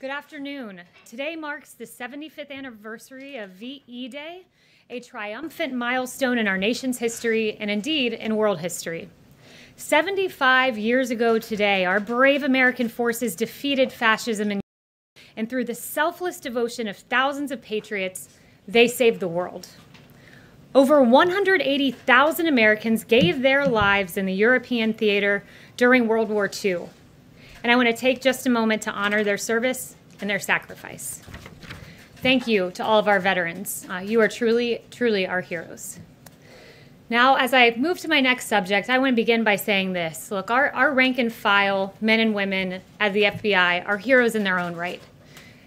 Good afternoon. Today marks the 75th anniversary of VE Day, a triumphant milestone in our nation's history and indeed in world history. 75 years ago today, our brave American forces defeated fascism and through the selfless devotion of thousands of patriots, they saved the world. Over 180,000 Americans gave their lives in the European theater during World War II. And I want to take just a moment to honor their service and their sacrifice. Thank you to all of our veterans. You are truly, truly our heroes. Now, as I move to my next subject, I want to begin by saying this. Look, our rank and file men and women at the FBI are heroes in their own right.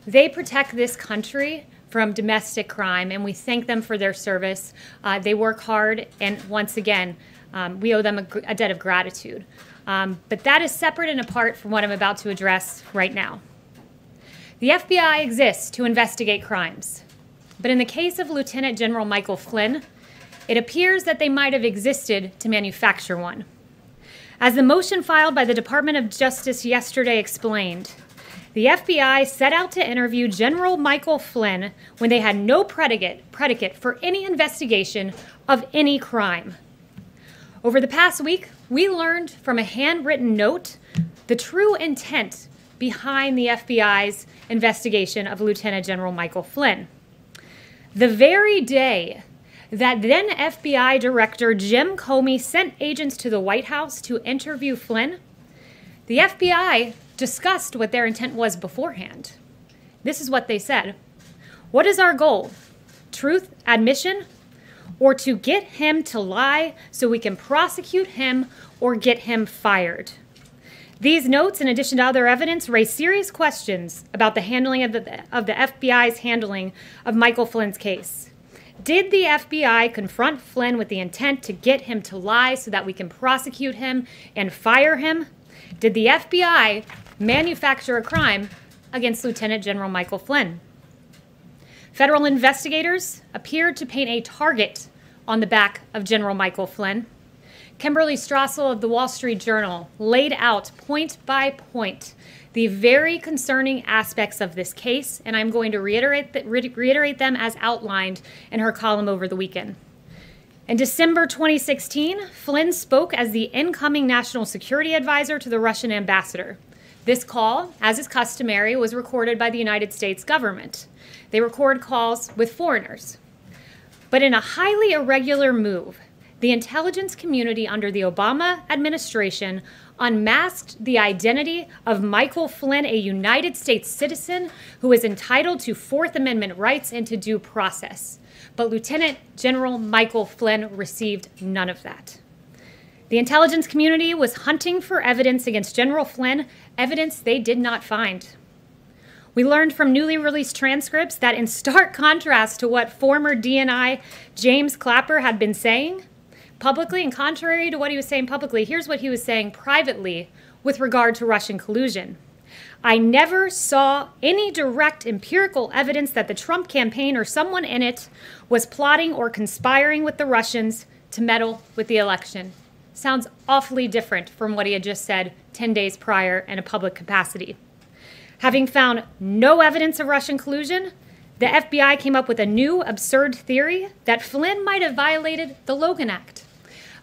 They protect this country from domestic crime, and we thank them for their service. They work hard, and once again, we owe them a debt of gratitude. But that is separate and apart from what I'm about to address right now. The FBI exists to investigate crimes, but in the case of Lieutenant General Michael Flynn, it appears that they might have existed to manufacture one. As the motion filed by the Department of Justice yesterday explained, the FBI set out to interview General Michael Flynn when they had no predicate for any investigation of any crime. Over the past week, we learned from a handwritten note the true intent behind the FBI's investigation of Lieutenant General Michael Flynn. The very day that then FBI Director Jim Comey sent agents to the White House to interview Flynn, the FBI discussed what their intent was beforehand. This is what they said. What is our goal? Truth, admission, or to get him to lie so we can prosecute him or get him fired? These notes, in addition to other evidence, raise serious questions about the handling of the FBI's handling of Michael Flynn's case. Did the FBI confront Flynn with the intent to get him to lie so that we can prosecute him and fire him? Did the FBI manufacture a crime against Lieutenant General Michael Flynn? Federal investigators appeared to paint a target on the back of General Michael Flynn. Kimberly Strassel of the Wall Street Journal laid out point by point the very concerning aspects of this case, and I'm going to reiterate them as outlined in her column over the weekend. In December 2016, Flynn spoke as the incoming national security advisor to the Russian ambassador. This call, as is customary, was recorded by the United States government. They record calls with foreigners. But in a highly irregular move, the intelligence community under the Obama administration unmasked the identity of Michael Flynn, a United States citizen who is entitled to Fourth Amendment rights and to due process. But Lieutenant General Michael Flynn received none of that. The intelligence community was hunting for evidence against General Flynn, evidence they did not find. We learned from newly released transcripts that in stark contrast to what former DNI James Clapper had been saying publicly, and contrary to what he was saying publicly, here's what he was saying privately with regard to Russian collusion. I never saw any direct empirical evidence that the Trump campaign or someone in it was plotting or conspiring with the Russians to meddle with the election. Sounds awfully different from what he had just said 10 days prior in a public capacity. Having found no evidence of Russian collusion, the FBI came up with a new absurd theory that Flynn might have violated the Logan Act,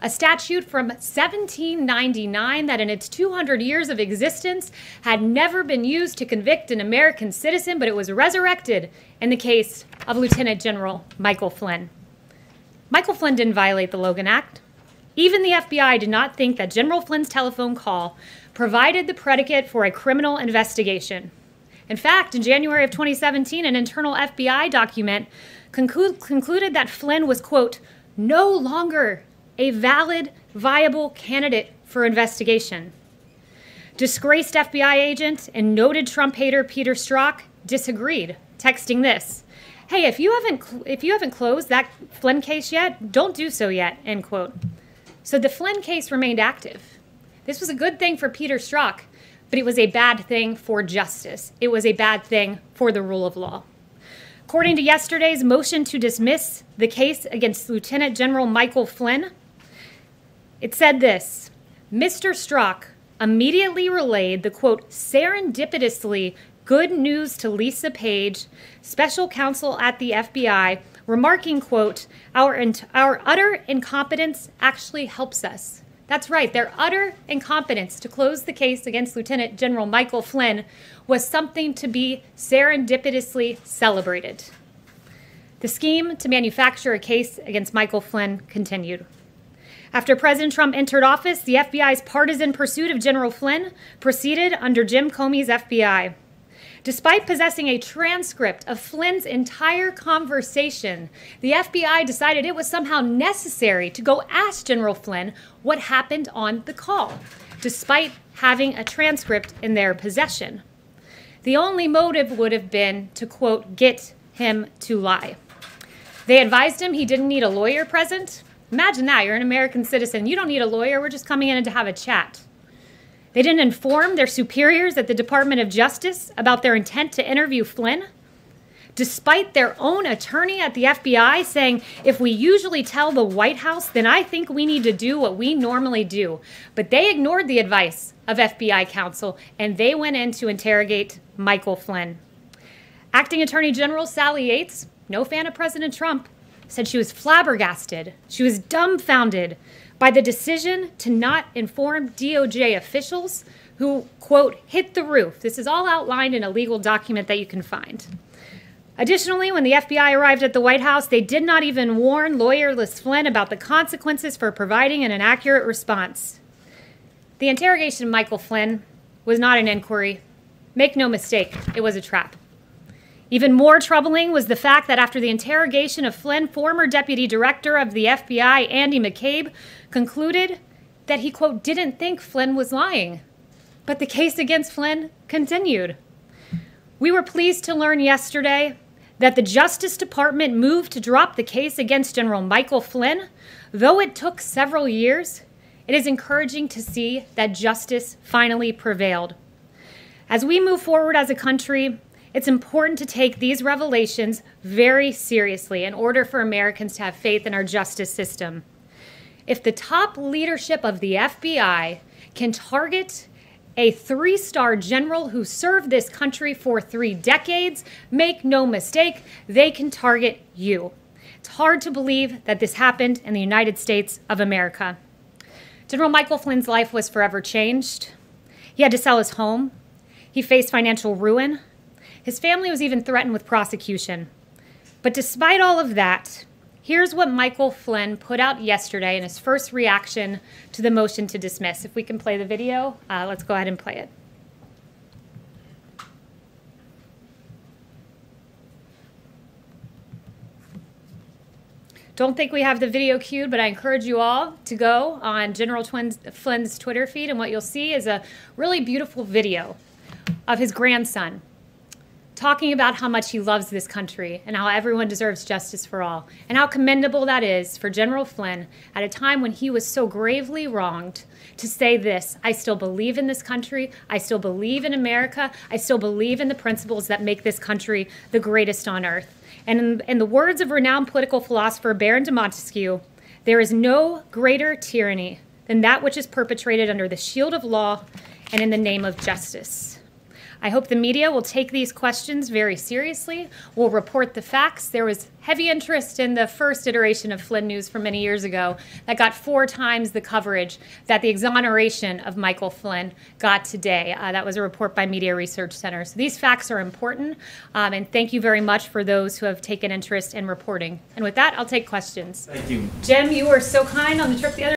a statute from 1799 that in its 200 years of existence had never been used to convict an American citizen, but it was resurrected in the case of Lieutenant General Michael Flynn. Michael Flynn didn't violate the Logan Act. Even the FBI did not think that General Flynn's telephone call provided the predicate for a criminal investigation. In fact, in January of 2017, an internal FBI document concluded that Flynn was, quote, no longer a valid, viable candidate for investigation. Disgraced FBI agent and noted Trump hater Peter Strzok disagreed, texting this, hey, if you haven't closed that Flynn case yet, don't do so yet, end quote. So the Flynn case remained active. This was a good thing for Peter Strzok, but it was a bad thing for justice. It was a bad thing for the rule of law. According to yesterday's motion to dismiss the case against Lieutenant General Michael Flynn, it said this, Mr. Strzok immediately relayed the, quote, serendipitously good news to Lisa Page, special counsel at the FBI, remarking, quote, our utter incompetence actually helps us. That's right, their utter incompetence to close the case against Lieutenant General Michael Flynn was something to be serendipitously celebrated. The scheme to manufacture a case against Michael Flynn continued. After President Trump entered office, the FBI's partisan pursuit of General Flynn proceeded under Jim Comey's FBI. Despite possessing a transcript of Flynn's entire conversation, the FBI decided it was somehow necessary to go ask General Flynn what happened on the call, despite having a transcript in their possession. The only motive would have been to, quote, get him to lie. They advised him he didn't need a lawyer present. Imagine that, you're an American citizen. You don't need a lawyer, we're just coming in to have a chat. They didn't inform their superiors at the Department of Justice about their intent to interview Flynn, despite their own attorney at the FBI saying, if we usually tell the White House, then I think we need to do what we normally do. But they ignored the advice of FBI counsel, and they went in to interrogate Michael Flynn. Acting Attorney General Sally Yates, no fan of President Trump, said she was flabbergasted, she was dumbfounded by the decision to not inform DOJ officials who, quote, hit the roof. This is all outlined in a legal document that you can find. Additionally, when the FBI arrived at the White House, they did not even warn lawyerless Flynn about the consequences for providing an inaccurate response. The interrogation of Michael Flynn was not an inquiry. Make no mistake, it was a trap. Even more troubling was the fact that after the interrogation of Flynn, former Deputy Director of the FBI, Andy McCabe, concluded that he, quote, didn't think Flynn was lying. But the case against Flynn continued. We were pleased to learn yesterday that the Justice Department moved to drop the case against General Michael Flynn. Though it took several years, it is encouraging to see that justice finally prevailed. As we move forward as a country, it's important to take these revelations very seriously in order for Americans to have faith in our justice system. If the top leadership of the FBI can target a 3-star general who served this country for 3 decades, make no mistake, they can target you. It's hard to believe that this happened in the United States of America. General Michael Flynn's life was forever changed. He had to sell his home. He faced financial ruin. His family was even threatened with prosecution. But despite all of that, here's what Michael Flynn put out yesterday in his first reaction to the motion to dismiss. If we can play the video, let's go ahead and play it. Don't think we have the video queued, but I encourage you all to go on General Flynn's Twitter feed, and what you'll see is a really beautiful video of his grandson talking about how much he loves this country and how everyone deserves justice for all, and how commendable that is for General Flynn at a time when he was so gravely wronged to say this: I still believe in this country, I still believe in America, I still believe in the principles that make this country the greatest on earth. And in the words of renowned political philosopher Baron de Montesquieu, there is no greater tyranny than that which is perpetrated under the shield of law and in the name of justice. I hope the media will take these questions very seriously, will report the facts. There was heavy interest in the first iteration of Flynn News from many years ago that got 4 times the coverage that the exoneration of Michael Flynn got today. That was a report by Media Research Center. So these facts are important, and thank you very much for those who have taken interest in reporting. And with that, I'll take questions. Thank you. Jim, you were so kind on the trip the other